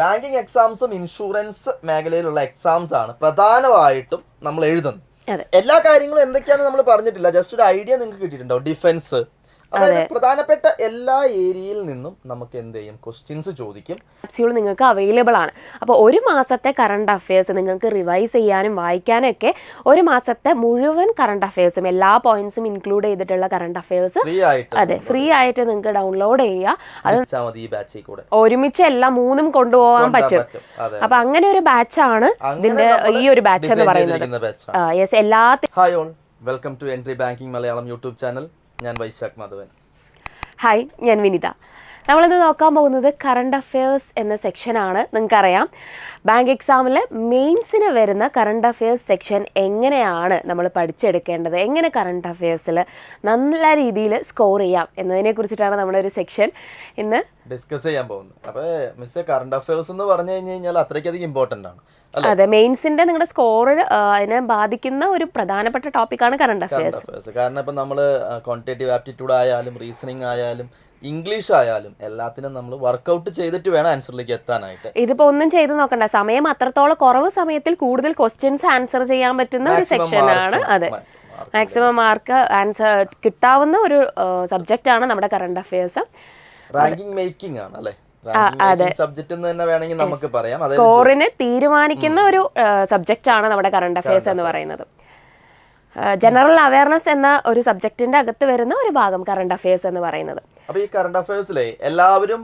Banking എക്സാംസും insurance മേഖലയിലുള്ള exams ആണ് പ്രധാനമായിട്ടും നമ്മൾ എഴുതുന്നത്. എല്ലാ കാര്യങ്ങളും എന്തൊക്കെയാണെന്ന് നമ്മൾ പറഞ്ഞിട്ടില്ല, ജസ്റ്റ് ഒരു ഐഡിയ നിങ്ങൾക്ക് കിട്ടിയിട്ടുണ്ടാവും. ഡിഫൻസ്, അതായത് പ്രധാനപ്പെട്ട എല്ലാ ഏരിയയിൽ നിന്നും നമുക്ക് എന്ത് ചെയ്യും, ക്വസ്റ്റ്യൻസ് ചോദിക്കും. നിങ്ങൾക്ക് അവൈലബിൾ ആണ്. അപ്പോൾ ഒരു മാസത്തെ കറണ്ട് അഫയേഴ്സ് നിങ്ങൾക്ക് റിവൈസ് ചെയ്യാനും വായിക്കാനും ഒക്കെ ഒരു മാസത്തെ മുഴുവൻ കറണ്ട് അഫയേഴ്സും എല്ലാ പോയിന്റ്സും ഇൻക്ലൂഡ് ചെയ്തിട്ടുള്ള കറണ്ട് അഫയേഴ്സ് ഫ്രീ ആയിട്ട് നിങ്ങൾക്ക് ഡൗൺലോഡ് ചെയ്യുക. അത് ഒരുമിച്ച് എല്ലാം മൂന്നും കൊണ്ടുപോകാൻ പറ്റും. അപ്പൊ അങ്ങനെ ഒരു ബാച്ചാണ് ഇതിന്റെ ഈ ഒരു ബാച്ച് എന്ന് പറയുന്നത്. എല്ലാ hi all, welcome to entry banking Malayalam YouTube channel. ഞാൻ വൈശാഖ് മാധവൻ. ഹായ്, ഞാൻ വിനിത. നമ്മളിന്ന് നോക്കാൻ പോകുന്നത് കറണ്ട് അഫയേഴ്സ് എന്ന സെക്ഷനാണ്. നിങ്ങൾക്കറിയാം, ബാങ്ക് എക്സാമിൽ മെയിൻസിന് വരുന്ന കറണ്ട് അഫയേഴ്സ് സെക്ഷൻ എങ്ങനെയാണ് നമ്മൾ പഠിച്ചെടുക്കേണ്ടത്, എങ്ങനെ കറണ്ട് അഫയേഴ്സിൽ നല്ല രീതിയിൽ സ്കോർ ചെയ്യാം എന്നതിനെ കുറിച്ചിട്ടാണ് നമ്മുടെ ഒരു സെക്ഷൻ ഇന്ന് ഡിസ്കസ് ചെയ്യാൻ പോകുന്നത്. അപ്പോൾ മിസ്, കറണ്ട് അഫയേഴ്സ് എന്ന് പറഞ്ഞു കഴിഞ്ഞാൽ അത്രയ്ക്കധികം ഇമ്പോർട്ടൻ്റ് ആണ്. അതെ, മെയിൻസിന്റെ നിങ്ങളുടെ സ്കോർ അതിനെ ബാധിക്കുന്ന ഒരു പ്രധാനപ്പെട്ട ടോപ്പിക്കാണ് കറണ്ട് അഫയേഴ്സ്. കാരണം ഇപ്പം നമ്മൾ ക്വാണ്ടിറ്റേറ്റീവ് ആപ്റ്റിറ്റ്യൂഡ് ആയാലും റീസണിങ് ആയാലും ഇംഗ്ലീഷ് ആയാലും എല്ലാത്തിനും നമ്മൾ വർക്ക്ഔട്ട് ചെയ്തിട്ട് വേണം ആൻസറിലേക്ക് എത്താനായിട്ട്. ഇതിപ്പോ ഒന്നും ചെയ്ത് നോക്കണ്ട, സമയം അത്രത്തോളം കുറവ് സമയത്തിൽ കൂടുതൽ ക്വസ്റ്റ്യൻസ് ആൻസർ ചെയ്യാൻ പറ്റുന്ന ഒരു സെക്ഷനാണ്. അതെ, മാക്സിമം മാർക്ക് ആൻസർ കിട്ടാവുന്ന ഒരു സബ്ജക്റ്റ് ആണ് നമ്മുടെ കറണ്ട് അഫയേഴ്സ്. റാങ്കിങ് മേക്കിംഗ് ആണ് അല്ലേ, സബ്ജക്റ്റ് എന്ന് തന്നെ വേണമെങ്കിൽ നമുക്ക് പറയാം. സ്കോറിന് തീരുമാനിക്കുന്ന ഒരു സബ്ജക്റ്റ് ആണ് നമ്മുടെ കറണ്ട് അഫയേഴ്സ് എന്ന് പറയുന്നത്. ജനറൽ അവയർനെസ് എന്ന ഒരു സബ്ജക്റ്റിന്റെ അകത്ത് വരുന്ന ഒരു ഭാഗം കറണ്ട് അഫയേഴ്സ് എന്ന് പറയുന്നത്. അപ്പൊ ഈ കറണ്ട് അഫയേഴ്സിലെ എല്ലാവരും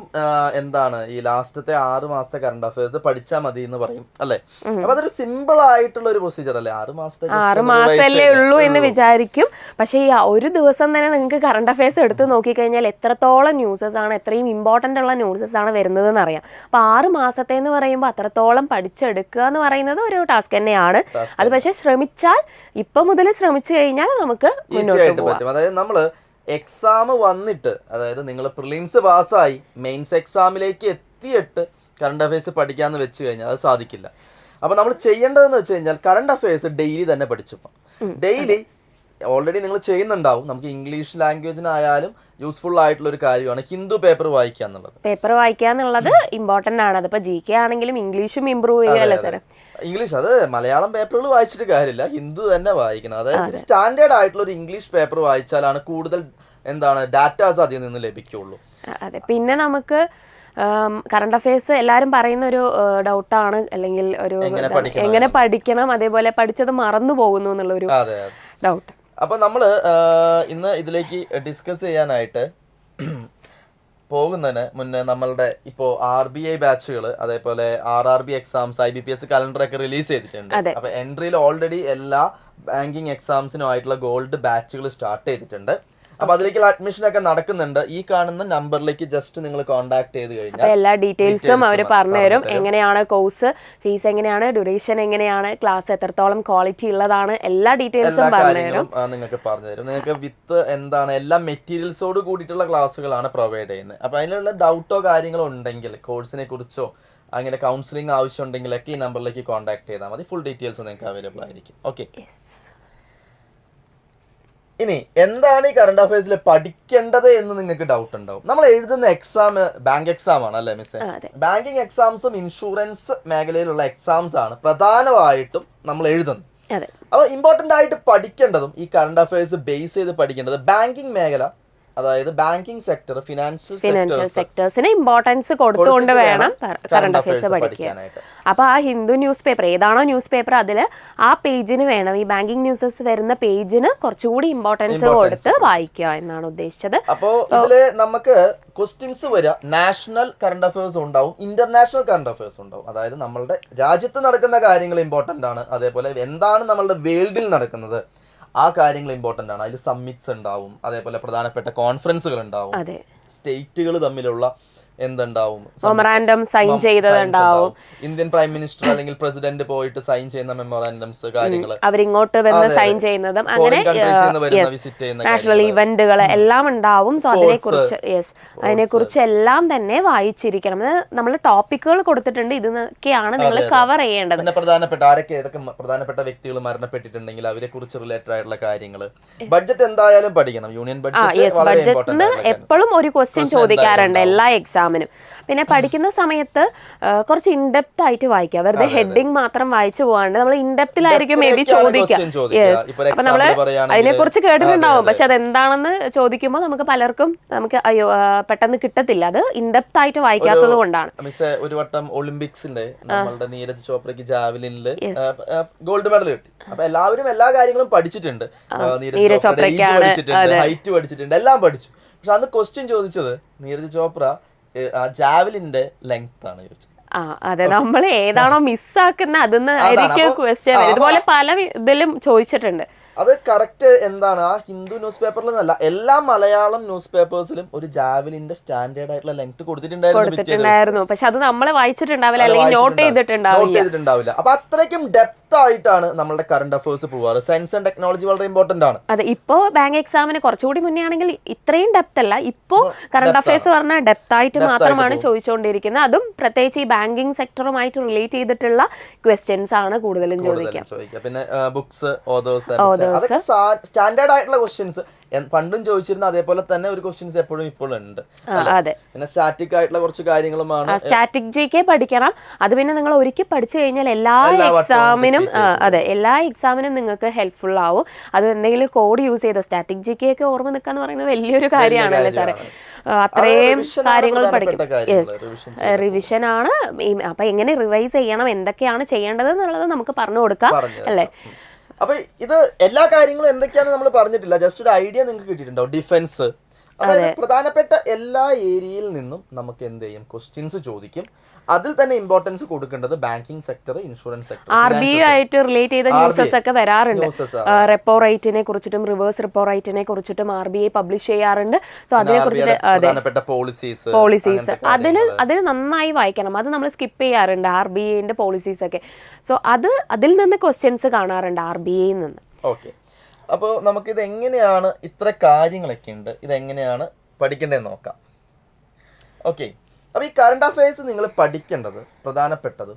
എന്താണ് ഈ ലാസ്റ്റത്തെ 6 മാസത്തെ കറണ്ട് അഫയേഴ്സ് പഠിച്ചാൽ മതി എന്ന് പറയും അല്ലെ. അപ്പൊ അതൊരു സിമ്പിൾ ആയിട്ടുള്ള ഒരു പ്രൊസീജിയർ അല്ലേ, 6 മാസമല്ലേ ഉള്ളൂ എന്ന് വിചാരിക്കും. പക്ഷേ ഈ ഒരു ദിവസം തന്നെ നിങ്ങൾക്ക് കറണ്ട് അഫയേഴ്സ് എടുത്ത് നോക്കിക്കഴിഞ്ഞാൽ എത്രത്തോളം ന്യൂസസ് ആണ്, എത്രയും ഇമ്പോർട്ടൻ്റ് ഉള്ള ന്യൂസസ് ആണ് വരുന്നതെന്ന് അറിയാം. അപ്പൊ 6 മാസത്തെ എന്ന് പറയുമ്പോൾ അത്രത്തോളം പഠിച്ചെടുക്കുക എന്ന് പറയുന്നത് ഒരു ടാസ്ക് തന്നെയാണ്. അത് പക്ഷെ ശ്രമിച്ചാൽ, ഇപ്പൊ മുതൽ ശ്രമിച്ചു കഴിഞ്ഞാൽ നമുക്ക് മുന്നോട്ട് പോകാം. അതായത് നമ്മള് എക്സാം വന്നിട്ട്, അതായത് നിങ്ങൾ പ്രിലിംസ് പാസ്സായി മെയിൻസ് എക്സാമിലേക്ക് എത്തിയിട്ട് കറണ്ട് അഫയേഴ്സ് പഠിക്കാന്ന് വെച്ച് കഴിഞ്ഞാൽ അത് സാധിക്കില്ല. അപ്പൊ നമ്മൾ ചെയ്യേണ്ടതെന്ന് വെച്ച് കഴിഞ്ഞാൽ കറണ്ട് അഫയേഴ്സ് ഡെയിലി തന്നെ പഠിച്ചു. ഡെയിലി ഓൾറെഡി നിങ്ങൾ ചെയ്യുന്നുണ്ടാവും. നമുക്ക് ഇംഗ്ലീഷ് ലാംഗ്വേജിനായാലും യൂസ്ഫുൾ ആയിട്ടുള്ള ഒരു കാര്യമാണ് ഹിന്ദു പേപ്പർ വായിക്കുക എന്നുള്ളത്. പേപ്പർ വായിക്കുക എന്നുള്ളത് ഇമ്പോർട്ടന്റ് ആണ്. അതിപ്പോ GK ആണെങ്കിലും ഇംഗ്ലീഷും ഇമ്പ്രൂവ് ചെയ്യുകയല്ലേ സാർ. ഇംഗ്ലീഷ്, അത് മലയാളം പേപ്പറുകൾ വായിച്ചിട്ട് കാര്യമില്ല, ഹിന്ദു തന്നെ വായിക്കണം. അതായത് സ്റ്റാൻഡേർഡ് ആയിട്ടുള്ള ഒരു ഇംഗ്ലീഷ് പേപ്പർ വായിച്ചാലാണ് കൂടുതൽ ഡാറ്റാസ് അതിൽ നിന്ന് ലഭിക്കുള്ളൂ. അതെ, പിന്നെ നമുക്ക് കറണ്ട് അഫയേഴ്സ് എല്ലാവരും പറയുന്ന ഒരു ഡൗട്ടാണ്, അല്ലെങ്കിൽ ഒരു എങ്ങനെ പഠിക്കണം, അതേപോലെ പഠിച്ചത് മറന്നു പോകുന്നു എന്നുള്ളൊരു ഡൗട്ട്. അപ്പൊ നമ്മള് ഇന്ന് ഇതിലേക്ക് ഡിസ്കസ് ചെയ്യാനായിട്ട് പോകുന്നതിന് മുന്നേ നമ്മളുടെ ഇപ്പോൾ RBI ബാച്ചുകൾ, അതേപോലെ RRB എക്സാംസ്, IBPS കലണ്ടർ ഒക്കെ റിലീസ് ചെയ്തിട്ടുണ്ട്. അപ്പൊ എൻട്രിയിൽ ഓൾറെഡി എല്ലാ ബാങ്കിങ് എക്സാംസിനും ആയിട്ടുള്ള ഗോൾഡ് ബാച്ചുകൾ സ്റ്റാർട്ട് ചെയ്തിട്ടുണ്ട്. അപ്പൊ അതിലേക്കുള്ള അഡ്മിഷൻ ഒക്കെ നടക്കുന്നുണ്ട്. ഈ കാണുന്ന നമ്പറിലേക്ക് ജസ്റ്റ് നിങ്ങൾ കോൺടാക്ട് ചെയ്ത് കഴിഞ്ഞാൽ എല്ലാ ഡീറ്റെയിൽസും അവർ പറഞ്ഞുതരും. എങ്ങനെയാണ് കോഴ്സ്, ഫീസ് എങ്ങനെയാണ്, ഡ്യൂറേഷൻ എങ്ങനെയാണ്, ക്ലാസ് എത്രത്തോളം ക്വാളിറ്റി ഉള്ളതാണ്, എല്ലാ ഡീറ്റെയിൽസും പറഞ്ഞുതരും. നിങ്ങൾക്ക് പറഞ്ഞുതരും. നിങ്ങൾക്ക് വിത്ത് എല്ലാ മെറ്റീരിയൽസോട് കൂടിയിട്ടുള്ള ക്ലാസ്സുകളാണ് പ്രൊവൈഡ് ചെയ്യുന്നത്. അപ്പൊ അതിനുള്ള ഡൗട്ടോ കാര്യങ്ങളോ ഉണ്ടെങ്കിൽ, കോഴ്സിനെ കുറിച്ചോ അങ്ങനെ കൗൺസിലിംഗ് ആവശ്യം ഉണ്ടെങ്കിലൊക്കെ ഈ നമ്പറിലേക്ക് കോൺടാക്ട് ചെയ്താൽ മതി. ഫുൾ ഡീറ്റെയിൽസ് നിങ്ങൾക്ക് അവൈലബിൾ ആയിരിക്കും. ഓക്കെ, ഇനി എന്താണ് ഈ കറണ്ട് അഫയേഴ്സിൽ പഠിക്കേണ്ടത് എന്ന് നിങ്ങൾക്ക് ഡൗട്ട് ഉണ്ടാവും. നമ്മൾ എഴുതുന്ന എക്സാം ബാങ്ക് എക്സാം ആണ് അല്ലേ മിസ്സേ. ബാങ്കിങ് എക്സാംസും ഇൻഷുറൻസ് മേഖലയിലുള്ള എക്സാംസ് ആണ് പ്രധാനമായിട്ടും നമ്മൾ എഴുതുന്നത്. അപ്പൊ ഇമ്പോർട്ടന്റ് ആയിട്ട് പഠിക്കേണ്ടതും ഈ കറണ്ട് അഫയേഴ്സ് ബേസ് ചെയ്ത് പഠിക്കേണ്ടത് ബാങ്കിങ് മേഖല, അതായത് ബാങ്കിങ് സെക്ടർ, ഫിനാൻഷ്യൽ സെക്ടേഴ്സിന് ഇമ്പോർട്ടൻസ് കൊടുത്തുകൊണ്ട് വേണം കറണ്ട് അഫയേഴ്സ് പഠിക്കാനായിട്ട്. അപ്പൊ ആ ഹിന്ദു ന്യൂസ് പേപ്പർ ഏതാണോ ന്യൂസ് പേപ്പർ, അതിൽ ആ പേജിന് വേണം, ഈ ബാങ്കിങ് ന്യൂസസ് വരുന്ന പേജിന് കുറച്ചുകൂടി ഇമ്പോർട്ടൻസ് കൊടുത്ത് വായിക്കുക എന്നാണ് ഉദ്ദേശിച്ചത്. അപ്പോ ഇതില് നമുക്ക് ക്വസ്റ്റ്യൻസ് വരിക, നാഷണൽ കറണ്ട് അഫയേഴ്സ് ഉണ്ടാവും, ഇന്റർനാഷണൽ കറണ്ട് അഫയേഴ്സ് ഉണ്ടാവും. അതായത് നമ്മളുടെ രാജ്യത്ത് നടക്കുന്ന കാര്യങ്ങൾ ഇമ്പോർട്ടന്റ് ആണ്, അതേപോലെ എന്താണ് നമ്മളുടെ വേൾഡിൽ നടക്കുന്നത് ആ കാര്യങ്ങൾ ഇമ്പോർട്ടന്റ് ആണ്. അതിൽ സമ്മിറ്റ്സ് ഉണ്ടാവും, അതേപോലെ പ്രധാനപ്പെട്ട കോൺഫറൻസുകൾ ഉണ്ടാവും, സ്റ്റേറ്റുകൾ തമ്മിലുള്ള എന്തുണ്ടാവും, മെമ്മോറാണ്ടം സൈൻ ചെയ്തതുണ്ടാവും, ഇന്ത്യൻ പ്രൈം മിനിസ്റ്റർ അല്ലെങ്കിൽ പ്രസിഡന്റ് പോയിട്ട് സൈൻ ചെയ്യുന്ന മെമ്മോറാണ്ടംസ്, കാര്യങ്ങൾ അവരിങ്ങോട്ട് വന്ന് സൈൻ ചെയ്യുന്നതും, അങ്ങനെ നാഷണൽ ഇവന്റുകൾ എല്ലാം ഉണ്ടാവും. സോ അതിനെക്കുറിച്ച് എല്ലാം തന്നെ വായിച്ചിരിക്കണം. നമ്മൾ ടോപ്പിക്കുകൾ കൊടുത്തിട്ടുണ്ട്, ഇതൊക്കെയാണ് നിങ്ങൾ കവർ ചെയ്യേണ്ടത്. പിന്നെ പ്രധാനപ്പെട്ട വ്യക്തികൾ മരണപ്പെട്ടിട്ടുണ്ടെങ്കിൽ അവരെ കുറിച്ച് റിലേറ്റഡ് ആയിട്ടുള്ള കാര്യങ്ങൾ. ബഡ്ജറ്റ് എന്തായാലും പഠിക്കണം. യൂണിയൻ ബഡ്ജറ്റ് എപ്പോഴും ഒരു ക്വസ്റ്റ്യൻ ചോദിക്കാറുണ്ട് എല്ലാ എക്സാം എക്സാമിനും. പിന്നെ പഠിക്കുന്ന സമയത്ത് കുറച്ച് ഇൻഡെപ്ത് ആയിട്ട് വായിക്കുക, വെറുതെ ഹെഡിങ് മാത്രം വായിച്ചു പോകാണ്ട് നമ്മൾ ഇൻഡെപ്തിലായിരിക്കും മേ ബി ചോദിക്കുക. യെസ്, അപ്പൊ നമ്മള് അതിനെക്കുറിച്ച് കേട്ടിട്ടുണ്ടാവും, പക്ഷെ അതെന്താണെന്ന് ചോദിക്കുമ്പോൾ നമുക്ക് പലർക്കും അയ്യോ പെട്ടെന്ന് കിട്ടത്തില്ല. അത് ഇൻഡെപ്ത് ആയിട്ട് വായിക്കാത്തത് കൊണ്ടാണ്. ഒരു വട്ടം ഒളിമ്പിക്സിന്റെ നമ്മളുടെ നീരജ് ചോപ്രയ്ക്ക് ജാവലിനില് ഗോൾഡ് മെഡൽ കിട്ടി. അപ്പൊ എല്ലാവരും എല്ലാ കാര്യങ്ങളും പഠിച്ചിട്ടുണ്ട്, നീരജ് ചോപ്രയ്ക്കാണ് ഹൈറ്റ് പഠിച്ചിട്ടുണ്ട്, എല്ലാം പഠിച്ചു. പക്ഷെ അന്ന് ക്വസ്റ്റ്യൻ ചോദിച്ചത് നീരജ് ചോപ്ര ജാവലിന്റെ ലെങ്ത് ആണ് ചോദിച്ചത്. അതെ, നമ്മൾ ഏതാണോ മിസ്സാക്കുന്ന അതെന്ന് ആയിരിക്കും ക്വസ്റ്റ്യൻ. ഇതുപോലെ പല ഇതിലും ചോദിച്ചിട്ടുണ്ട്. അത് കറക്റ്റ് എന്താണ്, ആ ഹിന്ദു ന്യൂസ് പേപ്പറിൽ നിന്നല്ല, എല്ലാ മലയാളം ന്യൂസ് പേപ്പേഴ്സിലും ഒരു ജാവലിന്റെ സ്റ്റാൻഡേർഡ് ആയിട്ടുള്ള ലെങ്ത് കൊടുത്തിട്ടുണ്ടായിരുന്നു. പക്ഷെ അത് നമ്മൾ വായിച്ചിട്ടുണ്ടാവില്ല, അല്ലെങ്കിൽ നോട്ട് ചെയ്തിട്ടുണ്ടാവില്ല. അപ്പൊ അത്രയ്ക്കും ഡെപ്ത് ആയിട്ടാണ് നമ്മുടെ കറണ്ട് അഫയേഴ്സ് പോവാറ്. സയൻസ് ആൻഡ് ടെക്നോളജി വളരെ ഇമ്പോർട്ടന്റ് ആണ്. അതെ, ഇപ്പോ ബാങ്ക് എക്സാമിന് കുറച്ചുകൂടി മുന്നേ ആണെങ്കിൽ ഇത്രയും ഡെപ്ത് അല്ല, ഇപ്പോ കറണ്ട് അഫയേഴ്സ് പറഞ്ഞാൽ ഡെപ്ത് ആയിട്ട് മാത്രമാണ് ചോദിച്ചുകൊണ്ടിരിക്കുന്നത്. അതും പ്രത്യേകിച്ച് ഈ ബാങ്കിങ് സെക്ടറുമായിട്ട് റിലേറ്റ് ചെയ്തിട്ടുള്ള ക്വസ്റ്റ്യൻസ് ആണ് കൂടുതലും ചോദിക്കുക. പിന്നെ ബുക്സ്, ഓതേഴ്സ്, അതൊക്കെ സ്റ്റാൻഡേർഡ് ആയിട്ടുള്ള ക്വസ്റ്റ്യൻസ് പണ്ടും ചോദിച്ചിരുന്ന അതേപോലെ തന്നെ ഒരു ക്വസ്റ്റ്യൻസ് എപ്പോഴും ഇപ്പോഴും ഉണ്ട്. പിന്നെ സ്റ്റാറ്റിക് ആയിട്ടുള്ള കുറച്ച് കാര്യങ്ങളുമാണ്. സ്റ്റാറ്റിക് ജികെ പഠിക്കണം. അത് പിന്നെ നിങ്ങൾ ഒരിക്കൽ പഠിച്ചു കഴിഞ്ഞാൽ എല്ലാ എക്സാമിനും നിങ്ങൾക്ക് ഹെൽപ്ഫുൾ ആവും. അത് എന്തെങ്കിലും കോഡ് യൂസ് ചെയ്തോ സ്റ്റാറ്റിക് ജികെ ഒക്കെ ഓർമ്മ നിൽക്കാന്ന് പറയുന്നത് വലിയൊരു കാര്യമാണല്ലേ സാറേ. അത്രയും കാര്യങ്ങൾ പഠിക്കും. യെസ്, റിവിഷൻ ആണ്. അപ്പൊ എങ്ങനെ റിവൈസ് ചെയ്യണം, എന്തൊക്കെയാണ് ചെയ്യേണ്ടത് എന്നുള്ളത് നമുക്ക് പറഞ്ഞു കൊടുക്കാം അല്ലേ. അപ്പൊ ഇത് എല്ലാ കാര്യങ്ങളും എന്തൊക്കെയാന്ന് നമ്മൾ പറഞ്ഞിട്ടില്ല, ജസ്റ്റ് ഒരു ഐഡിയ നിങ്ങൾക്ക് കിട്ടിയിട്ടുണ്ടോ. ഡിഫൻസ്, അതായത് പ്രധാനപ്പെട്ട എല്ലാ ഏരിയയിൽ നിന്നും നമുക്ക് എന്ത് ചെയ്യും, ക്വസ്റ്റ്യൻസ് ചോദിക്കും. അതിൽ തന്നെ ഇമ്പോർട്ടൻസ് കൊടുക്കേണ്ടത് banking sector, insurance sector, RBI ആയിട്ട് റിലേറ്റ് ചെയ്ത ന്യൂസസ് ഒക്കെ വരാറുണ്ട്. റെപ്പോ റേറ്റിനെ കുറിച്ചിട്ടും റിവേഴ്സ് റെപ്പോ റേറ്റിനെ കുറിച്ചിട്ടും RBI പബ്ലിഷ് ചെയ്യാറുണ്ട്. സോ അതിനെ കുറിച്ചിട്ട് പ്രധാനപ്പെട്ട പോളിസീസ് അതിൽ നന്നായി വായിക്കണം. അത് നമ്മൾ സ്കിപ്പ് ചെയ്യാറുണ്ട്, RBIന്റെ പോളിസീസ് ഒക്കെ. സോ അതിൽ നിന്ന് ക്വസ്റ്റ്യൻസ് കാണാറുണ്ട് RBI നിന്ന്. ഓക്കെ, അപ്പോൾ നമുക്കിത് എങ്ങനെയാണ്, ഇത്ര കാര്യങ്ങളൊക്കെ ഉണ്ട്, ഇതെങ്ങനെയാണ് പഠിക്കേണ്ടതെന്ന് നോക്കാം. ഓക്കെ, അപ്പോൾ ഈ കറണ്ട് അഫയേഴ്സ് നിങ്ങൾ പഠിക്കേണ്ടത് പ്രധാനപ്പെട്ടത്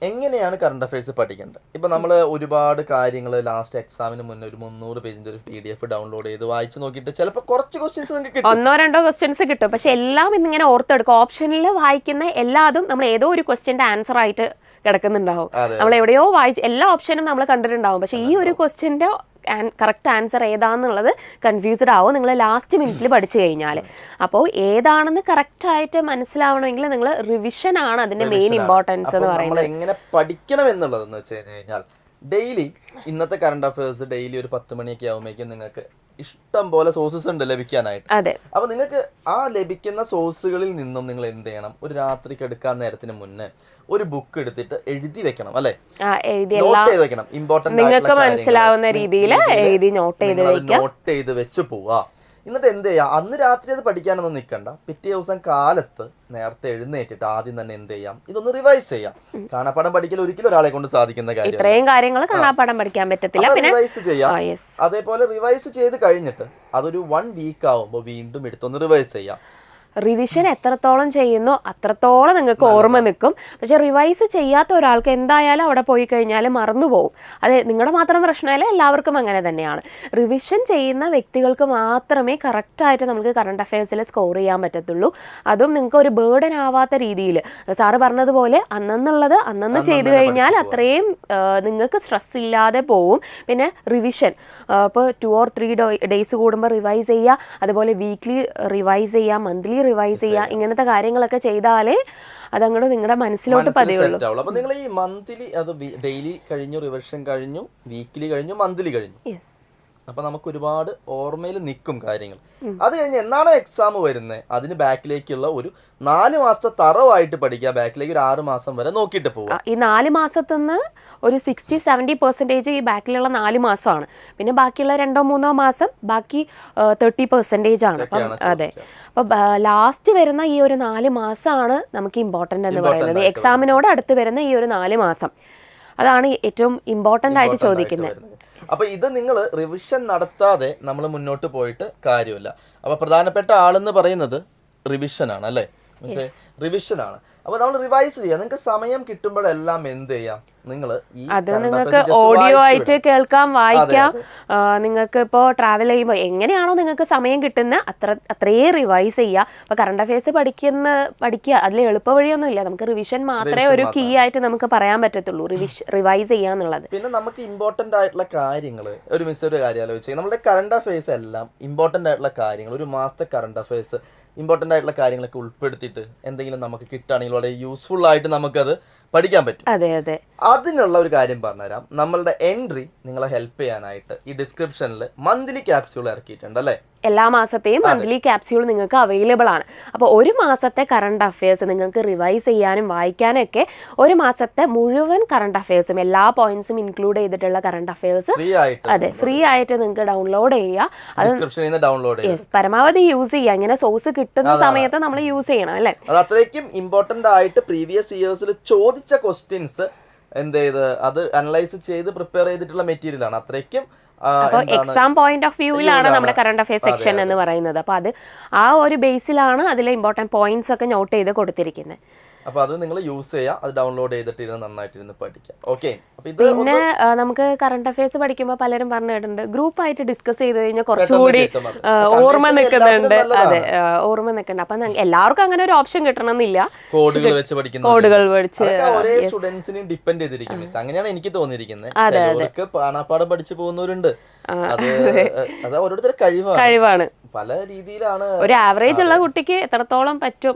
എങ്ങനെയാണ് കറണ്ട് അഫയേഴ്സ് പഠിക്കേണ്ടത്. ഇപ്പം നമ്മൾ ഒരുപാട് കാര്യങ്ങൾ ലാസ്റ്റ് എക്സാമിന് മുന്നേ ഒരു 300 പേജിൻ്റെ ഒരു PDF ഡൗൺലോഡ് ചെയ്ത് വായിച്ച് നോക്കിയിട്ട് ചിലപ്പോൾ കുറച്ച് ക്വസ്റ്റ്യൻസ് നിങ്ങൾക്ക് കിട്ടും, 1-2 ക്വസ്റ്റ്യൻസ് കിട്ടും. പക്ഷെ എല്ലാം ഇന്നിങ്ങനെ ഓർത്തെടുക്കും. ഓപ്ഷനിൽ വായിക്കുന്ന എല്ലാതും നമ്മൾ ഏതോ ഒരു ക്വസ്റ്റ്യൻ്റെ ആൻസർ ആയിട്ട് കിടക്കുന്നുണ്ടാവും. നമ്മൾ എവിടെയോ വായിച്ച് എല്ലാ ഓപ്ഷനും നമ്മൾ കണ്ടിട്ടുണ്ടാവും. പക്ഷെ ഈ ഒരു ക്വസ്റ്റ്യൻ്റെ കറക്റ്റ് ആൻസർ ഏതാണെന്നുള്ളത് കൺഫ്യൂസ്ഡ് ആവും നിങ്ങൾ ലാസ്റ്റ് മിനിറ്റിൽ പഠിച്ചു കഴിഞ്ഞാൽ. അപ്പോൾ ഏതാണെന്ന് കറക്റ്റായിട്ട് മനസ്സിലാവണമെങ്കിൽ നിങ്ങൾ റിവിഷൻ ആണ് അതിന്റെ മെയിൻ ഇമ്പോർട്ടൻസ് എന്ന് പറയുന്നത്. എങ്ങനെ പഠിക്കണം എന്നുള്ളതെന്ന് വെച്ച് കഴിഞ്ഞാൽ ഡെയിലി ഇന്നത്തെ കറണ്ട് അഫയേഴ്സ് ഡെയിലി ഒരു 10 മണിയൊക്കെ ആകുമ്പോഴേക്കും നിങ്ങൾക്ക് ഇഷ്ടം പോലെ സോഴ്സസ് ഉണ്ട് ലഭിക്കാനായിട്ട്. അതെ, അപ്പൊ നിങ്ങൾക്ക് ആ ലഭിക്കുന്ന സോഴ്സുകളിൽ നിന്നും നിങ്ങൾ എന്ത് ചെയ്യണം, ഒരു രാത്രി കിടക്കാൻ നേരത്തിന് മുന്നേ ഒരു ബുക്ക് എടുത്തിട്ട് എഴുതി വെക്കണം, അല്ലെ, നോട്ട് ചെയ്ത് വെക്കണം. ഇമ്പോർട്ടന്റ് നിങ്ങൾക്ക് മനസ്സിലാവുന്ന രീതിയിൽ എഴുതി നോട്ട് ചെയ്ത് വെച്ച് പോവാ. എന്നിട്ട് എന്ത് ചെയ്യാം, അന്ന് രാത്രി അത് പഠിക്കാനൊന്നും നിൽക്കണ്ട. പിറ്റേ ദിവസം കാലത്ത് നേരത്തെ എഴുന്നേറ്റിട്ട് ആദ്യം തന്നെ എന്ത് ചെയ്യാം, ഇതൊന്ന് റിവൈസ് ചെയ്യാം. കാണാപ്പാഠം പഠിക്കൽ ഒരിക്കലും ഒരാളെ കൊണ്ട് സാധിക്കുന്ന കാര്യം, ഇത്രയും കാര്യങ്ങൾ കാണാപ്പാഠം പഠിക്കാൻ പറ്റത്തില്ല. പിന്നെ റിവൈസ് ചെയ്യാം. അതേപോലെ റിവൈസ് ചെയ്ത് കഴിഞ്ഞിട്ട് അതൊരു 1 വീക്ക് ആവുമ്പോൾ വീണ്ടും എടുത്തൊന്ന് റിവൈസ് ചെയ്യാം. റിവിഷൻ എത്രത്തോളം ചെയ്യുന്നോ അത്രത്തോളം നിങ്ങൾക്ക് ഓർമ്മ നിൽക്കും. പക്ഷെ റിവൈസ് ചെയ്യാത്ത ഒരാൾക്ക് എന്തായാലും അവിടെ പോയി കഴിഞ്ഞാൽ മറന്നുപോകും. അത് നിങ്ങളുടെ മാത്രം പ്രശ്നമല്ല, എല്ലാവർക്കും അങ്ങനെ തന്നെയാണ്. റിവിഷൻ ചെയ്യുന്ന വ്യക്തികൾക്ക് മാത്രമേ കറക്റ്റായിട്ട് നമുക്ക് കറണ്ട് അഫയേഴ്സിൽ സ്കോർ ചെയ്യാൻ പറ്റത്തുള്ളൂ. അതും നിങ്ങൾക്ക് ഒരു ബേർഡൻ ആവാത്ത രീതിയിൽ സാറ് പറഞ്ഞതുപോലെ അന്നന്ന് ചെയ്തു കഴിഞ്ഞാൽ അത്രയും നിങ്ങൾക്ക് സ്ട്രെസ് ഇല്ലാതെ പോവും. പിന്നെ റിവിഷൻ ഇപ്പോൾ 2 or 3 ഡേയ്സ് കൂടുമ്പോൾ റിവൈസ് ചെയ്യുക, അതുപോലെ വീക്ക്ലി റിവൈസ് ചെയ്യുക, മന്ത്ലി റിവൈസ് ചെയ്യുക. ഇങ്ങനത്തെ കാര്യങ്ങളൊക്കെ ചെയ്താലേ അതങ്ങോട്ട് നിങ്ങളുടെ മനസ്സിലോട്ട് പതിയുള്ളൂ. അപ്പൊ നിങ്ങൾ ഈ മന്ത്ലി, അത് ഡെയിലി കഴിഞ്ഞു, റിവിഷൻ കഴിഞ്ഞു, വീക്ക്ലി കഴിഞ്ഞു, മന്ത്ലി കഴിഞ്ഞു, അപ്പൊ നമുക്ക് ഒരുപാട് ഓർമ്മയിൽ നിൽക്കും കാര്യങ്ങൾ. അത് കഴിഞ്ഞ് എന്നാണ് എക്സാം വരുന്നത് അതിന് ബാക്കിലേക്കുള്ള ഒരു 4 മാസത്തെ തറവായിട്ട് പഠിക്കുക. ബാക്കിലേക്ക് ഒരു 6 മാസം വരെ നോക്കിയിട്ട് പോവുക. ഈ 4 മാസത്തുനിന്ന് ഒരു 60-70% ഈ ബാക്കിലുള്ള 4 മാസമാണ്. പിന്നെ ബാക്കിയുള്ള 2-3 മാസം ബാക്കി 30% ആണ്. അപ്പം അതെ, അപ്പൊ ലാസ്റ്റ് വരുന്ന ഈ ഒരു 4 മാസമാണ് നമുക്ക് ഇമ്പോർട്ടൻ്റ് എന്ന് പറയുന്നത്. എക്സാമിനോട് അടുത്ത് വരുന്ന ഈ ഒരു 4 മാസം അതാണ് ഏറ്റവും ഇമ്പോർട്ടൻ്റ് ആയിട്ട് ചോദിക്കുന്നത്. അപ്പൊ ഇത് നിങ്ങൾ റിവിഷൻ നടത്താതെ നമ്മൾ മുന്നോട്ട് പോയിട്ട് കാര്യമില്ല. അപ്പൊ പ്രധാനപ്പെട്ട ആളെന്ന് പറയുന്നത് റിവിഷൻ ആണ്, അല്ലേ, റിവിഷൻ ആണ്. അപ്പൊ നമ്മൾ റിവൈസ് ചെയ്യാം. നിങ്ങൾക്ക് സമയം കിട്ടുമ്പോഴെല്ലാം എന്ത് ചെയ്യാം, നിങ്ങൾ അത് നിങ്ങൾക്ക് ഓഡിയോ ആയിട്ട് കേൾക്കാം, വായിക്കാം. നിങ്ങൾക്ക് ഇപ്പോൾ ട്രാവൽ ചെയ്യുമ്പോൾ എങ്ങനെയാണോ നിങ്ങൾക്ക് സമയം കിട്ടുന്ന അത്രയേ റിവൈസ് ചെയ്യുക. അപ്പോൾ കറണ്ട് അഫയേഴ്സ് പഠിക്കുക അതിൽ എളുപ്പ വഴിയൊന്നും ഇല്ല. നമുക്ക് റിവിഷൻ മാത്രമേ ഒരു കീ ആയിട്ട് നമുക്ക് പറയാൻ പറ്റത്തുള്ളൂ, റിവൈസ് ചെയ്യാന്നുള്ളത്. പിന്നെ നമുക്ക് ഇമ്പോർട്ടന്റ് ആയിട്ടുള്ള കാര്യങ്ങൾ ഒരു കാര്യം ആലോചിച്ച് നമ്മുടെ കറണ്ട് അഫയേഴ്സ് എല്ലാം ഇമ്പോർട്ടന്റ് ആയിട്ടുള്ള കാര്യങ്ങൾ, ഒരു മാസത്തെ കറണ്ട് അഫയേഴ്സ് ഇമ്പോർട്ടന്റ് ആയിട്ടുള്ള കാര്യങ്ങളൊക്കെ ഉൾപ്പെടുത്തിയിട്ട് എന്തെങ്കിലും നമുക്ക് കിട്ടുകയാണെങ്കിൽ വളരെ യൂസ്ഫുൾ ആയിട്ട് നമുക്കത് പഠിക്കാൻ പറ്റും. അതെ അതെ. അതിനുള്ള ഒരു കാര്യം പറഞ്ഞുതരാം. നമ്മളുടെ എൻട്രി നിങ്ങളെ ഹെൽപ്പ് ചെയ്യാനായിട്ട് ഈ ഡിസ്ക്രിപ്ഷനിൽ മന്ത്ലി ക്യാപ്സ്യൂൾ ഇറക്കിയിട്ടുണ്ട് അല്ലേ? എല്ലാ മാസത്തെയും മന്ത്ലി ക്യാപ്സ്യൂൾ നിങ്ങൾക്ക് അവൈലബിൾ ആണ്. അപ്പോൾ ഒരു മാസത്തെ കറണ്ട് അഫയേഴ്സ് നിങ്ങൾക്ക് റിവൈസ് ചെയ്യാനും വായിക്കാനും ഒക്കെ ഒരു മാസത്തെ മുഴുവൻ കറണ്ട് അഫയേഴ്സും എല്ലാ പോയിന്റ്സും ഇൻക്ലൂഡ് ചെയ്തിട്ടുള്ള കറണ്ട് അഫയേഴ്സ് ഫ്രീ ആയിട്ട് നിങ്ങൾക്ക് ഡൗൺലോഡ് ചെയ്യുക. പരമാവധി യൂസ് ചെയ്യുക. ഇങ്ങനെ സോഴ്സ് കിട്ടുന്ന സമയത്ത് നമ്മൾ യൂസ് ചെയ്യണം അല്ലേ? അത് അത്രയ്ക്കും ഇമ്പോർട്ടന്റ് ആയിട്ട് പ്രീവിയസ് ഇയേഴ്സിൽ ചോദിച്ച ക്വസ്റ്റ്യൻസ് അത് അനലൈസ് ചെയ്ത് പ്രിപ്പയർ ചെയ്തിട്ടുള്ള മെറ്റീരിയൽ ആണ്. അത്രയ്ക്കും അപ്പോൾ എക്സാം പോയിന്റ് ഓഫ് വ്യൂവിലാണ് നമ്മുടെ കറണ്ട് അഫയേഴ്സ് സെക്ഷൻ എന്ന് പറയുന്നത്. അപ്പോൾ അത് ആ ഒരു ബേസിലാണ് അതിലെ ഇമ്പോർട്ടൻറ്റ് പോയിന്റ്സ് ഒക്കെ നോട്ട് ചെയ്ത് കൊടുത്തിരിക്കുന്നത്. അപ്പോൾ അത് നിങ്ങൾ യൂസ് ചെയ്യുക, അത് ഡൗൺലോഡ് ചെയ്തിട്ട് നന്നായിട്ടിരുന്ന് പഠിക്കാം. ഓക്കെ. പിന്നെ നമുക്ക് കറണ്ട് അഫയേഴ്സ് പഠിക്കുമ്പോൾ പലരും പറഞ്ഞു കേട്ടിട്ടുണ്ട്, ഗ്രൂപ്പായിട്ട് ഡിസ്കസ് ചെയ്ത് കഴിഞ്ഞാൽ കുറച്ചുകൂടി ഓർമ്മ നിൽക്കുന്നുണ്ട്. അതെ, ഓർമ്മ നിൽക്കുന്നുണ്ട്. അപ്പം എല്ലാവർക്കും അങ്ങനെ ഒരു ഓപ്ഷൻ കിട്ടണമെന്നില്ല. കോഡുകൾ വെച്ച് ഒരേ സ്റ്റുഡൻസിനെ ഡിപ്പെൻഡ് ചെയ്തിരിക്കും. അങ്ങനെയാണ് എനിക്ക് തോന്നിയിരിക്കുന്നത്. ചിലർക്ക് പാണാപ്പാടം പഠിച്ചു പോകുന്നവരുണ്ട്. അത് ഓരോരുത്തരുടെ കഴിവാണ്. പല രീതിയിലാണ്. ഒരു ആവറേജ് ഉള്ള കുട്ടിക്ക് എത്രത്തോളം പറ്റും?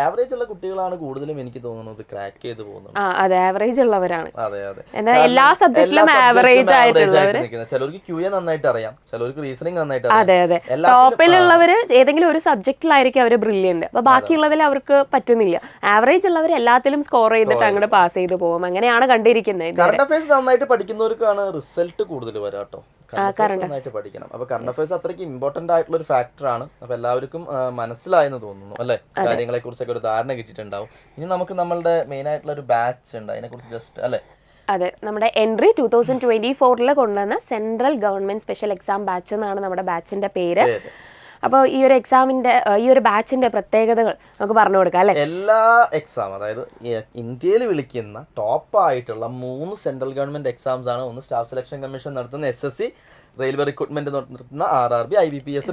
ആവറേജ് ഉള്ള കുട്ടികളാണ് കൂടുതലും എനിക്ക് തോന്നുന്നത് ക്രാക്ക് ചെയ്ത് പോകുന്നത്. അതെ, ആവറേജ് ഉള്ളവരാണ്. അതെ അതെ. എല്ലാ സബ്ജക്റ്റിലും ആവറേജ് ആയിട്ടുള്ളവര്. ചിലർക്ക് ക്യൂഎ നന്നായിട്ട് അറിയാം, ചിലർക്ക് റീസണിംഗ് നന്നായിട്ട് അറിയാം. അതെ അതെ. ടോപ്പിലുള്ളവര് ഏതെങ്കിലും ഒരു സബ്ജക്റ്റിലായിരിക്കും അവര് ബ്രില്യന്റ്. അപ്പൊ ബാക്കിയുള്ളതിൽ അവർക്ക് പറ്റുന്നില്ല. ആവറേജ് ഉള്ളവർ എല്ലാത്തിലും സ്കോർ ചെയ്തിട്ട് അങ്ങോട്ട് പാസ് ചെയ്ത് പോകും. അങ്ങനെയാണ് കണ്ടിരിക്കുന്നത്. കറണ്ട് അഫയേഴ്സ് നന്നായിട്ട് പഠിക്കുന്നവർക്കാണ് റിസൾട്ട് കൂടുതൽ വരാട്ടോ. നന്നായിട്ട് പഠിക്കണം. അപ്പൊ കറണ്ട് അഫയേഴ്സ് അത്രയ്ക്ക് ഇമ്പോർട്ടന്റ് ആയിട്ടുള്ള ഒരു ഫാക്ടറാണ്. അപ്പൊ എല്ലാവർക്കും മനസ്സിലായെന്ന് തോന്നുന്നു അല്ലെ? കാര്യങ്ങളെ കുറിച്ചൊക്കെ ഒരു ധാരണ കിട്ടിയിട്ടുണ്ടാവും. ഇനി നമുക്ക് നമ്മളുടെ മെയിൻ ആയിട്ടുള്ള ഒരു ബാച്ച് ഉണ്ട്, അതിനെ കുറിച്ച് ജസ്റ്റ് അല്ലെ? അതെ, നമ്മുടെ എൻട്രി 2024 കൊണ്ടുവന്ന central government special exam batch എന്നാണ് നമ്മുടെ ബാച്ചിന്റെ പേര്. അപ്പോൾ ഈ ഒരു ബാച്ചിന്റെ പ്രത്യേകതകൾ നമുക്ക് പറഞ്ഞു കൊടുക്കാം അല്ലെ? എല്ലാ എക്സാം, അതായത് ഇന്ത്യയിൽ വിളിക്കുന്ന ടോപ്പ് ആയിട്ടുള്ള 3 സെൻട്രൽ ഗവൺമെന്റ് എക്സാംസ് ആണ്. ഒന്ന് സ്റ്റാഫ് സെലക്ഷൻ കമ്മീഷൻ നടത്തുന്ന SSC, റെയിൽവേ റിക്രൂട്ട്മെന്റ് നടത്തുന്ന RRB, IBPS,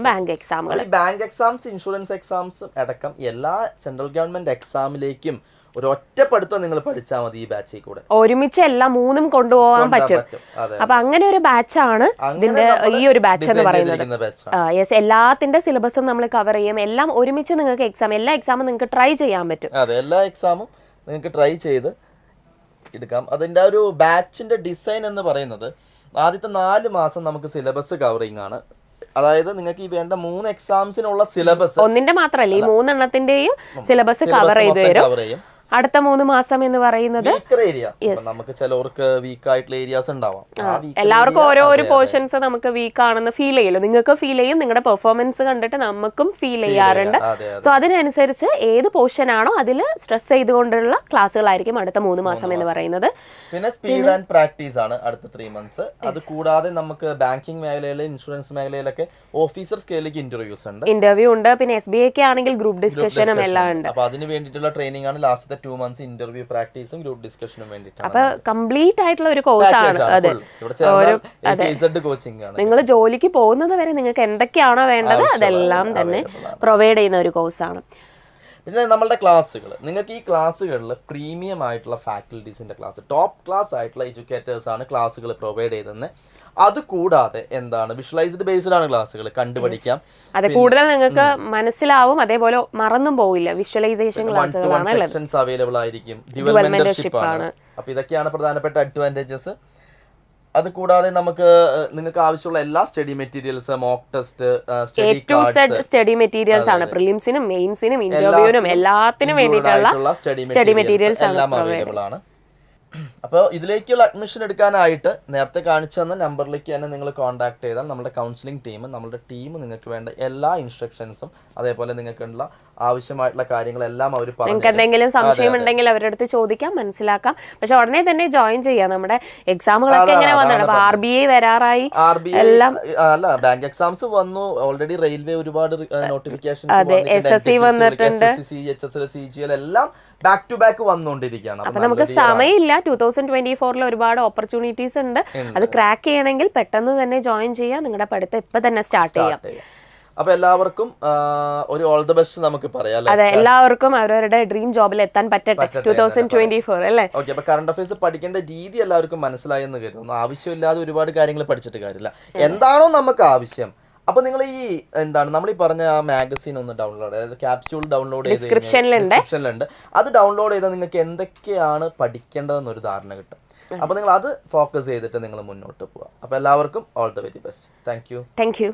ബാങ്ക് എക്സാമുകൾ. ഈ ബാങ്ക് എക്സാംസ്, ഇൻഷുറൻസ് എക്സാംസ് അടക്കം എല്ലാ സെൻട്രൽ ഗവൺമെന്റ് എക്സാമിലേക്കും ഒരു ഒറ്റപ്പെടുത്തം നിങ്ങൾ പഠിച്ചാൽ മതി. ഈ ബാച്ചിൽ കൂടെ ഒരുമിച്ച് എല്ലാം 3 കൊണ്ടുപോകാൻ പറ്റും. അപ്പൊ അങ്ങനെ ഒരു ബാച്ചാണ് ഇതിന്റെ ഈ ഒരു ബാച്ച് എന്ന് പറയുന്നത്. യെസ്, എല്ലാത്തിന്റെ സിലബസും നമ്മൾ കവർ ചെയ്യും. എല്ലാം ഒരുമിച്ച് നിങ്ങൾക്ക് എല്ലാ എക്സാമും നിങ്ങൾക്ക് ട്രൈ ചെയ്യാൻ പറ്റും. അതെ, എല്ലാ എക്സാമും നിങ്ങൾക്ക് ട്രൈ ചെയ്ത് എടുക്കാം. അതിന്റെ ഒരു ബാച്ചിന്റെ ഡിസൈൻ എന്ന് പറയുന്നത് ആദ്യത്തെ 4 മാസം നമുക്ക് സിലബസ് കവറിംഗ് ആണ്. അതായത് നിങ്ങൾക്ക് ഈ വേണ്ട 3 എക്സാംസിനുള്ള സിലബസ് ഒന്നിന്റെ മാത്രമല്ല, ഈ 3 എണ്ണത്തിന്റെയും സിലബസ് കവർ ചെയ്ത് വരും. അടുത്ത 3 മാസം എന്ന് പറയുന്നത് നമുക്ക് ചിലവർക്ക് വീക്ക് ആയിട്ടുള്ള ഏരിയാസ് ഉണ്ടാവാം. എല്ലാവർക്കും ഓരോ പോർഷൻസ് നമുക്ക് വീക്ക് ആണെന്ന് ഫീൽ ചെയ്യല്ലോ. നിങ്ങൾക്ക് ഫീൽ ചെയ്യും, നിങ്ങളുടെ പെർഫോമൻസ് കണ്ടിട്ട് നമുക്കും ഫീൽ ചെയ്യാറുണ്ട്. സോ അതിനനുസരിച്ച് ഏത് പോർഷൻ ആണോ അതിൽ സ്ട്രെസ് ചെയ്തുകൊണ്ടുള്ള ക്ലാസ്സുകളായിരിക്കും അടുത്ത 3 മാസം എന്ന് പറയുന്നത്. പിന്നെ സ്പീഡ് ആൻഡ് പ്രാക്ടീസ് ആണ് അടുത്ത 3 മന്ത്സ്. അത് കൂടാതെ നമുക്ക് ബാങ്കിങ് മേഖലയിലെ, ഇൻഷുറൻസ് മേഖലയിലൊക്കെ ഓഫീസർ സ്കെയിലേക്ക് ഇന്റർവ്യൂ ഉണ്ട്. പിന്നെ SBI ഒക്കെ ആണെങ്കിൽ ഗ്രൂപ്പ് ഡിസ്കഷനും എല്ലാം ഉണ്ട്. അപ്പൊ അതിന് വേണ്ടിയിട്ടുള്ള ട്രെയിനിങ് ആണ് ലാസ്റ്റ് 2 മന്ത്സ് ഇന്റർവ്യൂ പ്രാക്ടീസും ഗ്രൂപ്പ് ഡിസ്കഷനും വേണ്ടിയിട്ടാണ്. അപ്പൊ കംപ്ലീറ്റ് ആയിട്ടുള്ള ഒരു കോഴ്സാണ്. അതെ, നിങ്ങൾ ജോലിക്ക് പോകുന്നത് വരെ നിങ്ങൾക്ക് എന്തൊക്കെയാണോ വേണ്ടത് അതെല്ലാം തന്നെ പ്രൊവൈഡ് ചെയ്യുന്ന ഒരു കോഴ്സാണ്. പിന്നെ നമ്മളുടെ ക്ലാസ്സുകൾ, നിങ്ങൾക്ക് ഈ ക്ലാസ്സുകളിൽ പ്രീമിയം ആയിട്ടുള്ള ഫാക്കൽറ്റീസിന്റെ ക്ലാസ്, ടോപ്പ് ക്ലാസ് ആയിട്ടുള്ള എഡ്യൂക്കേറ്റേഴ്സ് ആണ് ക്ലാസ്സുകൾ പ്രൊവൈഡ് ചെയ്തത്. അത് കൂടാതെ വിഷ്വലൈസ്ഡ് ബേസ്ഡ് ആണ് ക്ലാസ്സുകൾ, കണ്ടുപഠിക്കാം. അത് കൂടുതൽ നിങ്ങൾക്ക് മനസ്സിലാവും, അതേപോലെ മറന്നും പോവില്ല. വിഷ്വലൈസേഷൻ ക്ലാസ്സുകളാണ് അവൈലബിൾ ആയിരിക്കും. ഡ്യുവൽ മെന്റർഷിപ്പ് ആണ്. അപ്പൊ ഇതൊക്കെയാണ് പ്രധാനപ്പെട്ട അഡ്വാൻറ്റേജസ്. അത് കൂടാതെ നിങ്ങൾക്ക് ആവശ്യമുള്ള എല്ലാ study materials, mock test, study materials ആണ്. പ്രിലിംസിനും മെയിൻസിനും ഇന്റർവ്യൂവിനും എല്ലാത്തിനും വേണ്ടിയിട്ടുള്ള സ്റ്റഡി മെറ്റീരിയൽസ് എല്ലാം അവൈലബിൾ ആണ്. അപ്പോൾ ഇതിലേക്കുള്ള അഡ്മിഷൻ എടുക്കാനായിട്ട് നേരത്തെ കാണിച്ചു തന്ന നമ്പറിലേക്ക് തന്നെ നിങ്ങൾ കോൺടാക്ട് ചെയ്താൽ നമ്മുടെ കൗൺസിലിംഗ് ടീം, നമ്മുടെ ടീം നിങ്ങൾക്ക് വേണ്ട എല്ലാ ഇൻസ്ട്രക്ഷൻസും അതേപോലെ നിങ്ങൾക്കുള്ള ആവശ്യമായിട്ടുള്ള കാര്യങ്ങളെല്ലാം അവർ നിങ്ങൾക്ക് എന്തെങ്കിലും സംശയം ഉണ്ടെങ്കിൽ അവരുടെ അടുത്ത് ചോദിക്കാം, മനസ്സിലാക്കാം. പക്ഷെ ഉടനെ തന്നെ ജോയിൻ ചെയ്യാം. നമ്മുടെ എക്സാമുകളൊക്കെ എങ്ങനെ വന്നാണ്, RBI വരാറായി, എല്ലാം അല്ല ബാങ്ക് എക്സാംസ് വന്നു ഓൾറെഡി. റെയിൽവേ ഒരുപാട് നോട്ടിഫിക്കേഷൻസ്, SSC വന്നിട്ടുണ്ട്, CGL എല്ലാം ബാക്ക് ടു ബാക്ക് വന്നുകൊണ്ടിരിക്കുകയാണ്. അപ്പൊ നമുക്ക് സമയമില്ല. 2024 ഒരുപാട് ഓപ്പർച്യൂണിറ്റീസ് ഉണ്ട്. അത് ക്രാക്ക് ചെയ്യണമെങ്കിൽ പെട്ടെന്ന് തന്നെ ജോയിൻ ചെയ്യാം. നിങ്ങളുടെ പഠിത്തം ഇപ്പൊ തന്നെ സ്റ്റാർട്ട് ചെയ്യാം. അപ്പൊ എല്ലാവർക്കും ഒരു ഓൾ ദി ബെസ്റ്റ് നമുക്ക് പറയാം. അതെ, എല്ലാവർക്കും അവരവരുടെ ഡ്രീം ജോബിൽ എത്താൻ പറ്റട്ടെ 2024 അല്ലേ. ഓക്കെ, അപ്പൊ കറണ്ട് അഫയേഴ്സ് പഠിക്കേണ്ട രീതി എല്ലാവർക്കും മനസ്സിലായി എന്ന് കരുതുന്നു. ആവശ്യമില്ലാതെ ഒരുപാട് കാര്യങ്ങൾ പഠിച്ചിട്ട് കാര്യമില്ല. എന്താണോ നമുക്ക് ആവശ്യം. അപ്പൊ നിങ്ങൾ ഈ എന്താണ് നമ്മൾ ഈ പറഞ്ഞ മാഗസിൻ ഒന്ന് ഡൗൺലോഡ്, അതായത് ക്യാപ്സ്യൂൾ ഡൗൺലോഡ് ചെയ്ത് ഡിസ്ക്രിപ്ഷനിലുണ്ട്. അത് ഡൗൺലോഡ് ചെയ്താൽ നിങ്ങൾക്ക് എന്തൊക്കെയാണ് പഠിക്കേണ്ടതെന്നൊരു ധാരണ കിട്ടും. അപ്പൊ നിങ്ങൾ അത് ഫോക്കസ് ചെയ്തിട്ട് നിങ്ങൾ മുന്നോട്ട് പോവാം. അപ്പൊ എല്ലാവർക്കും all the very best. Thank you.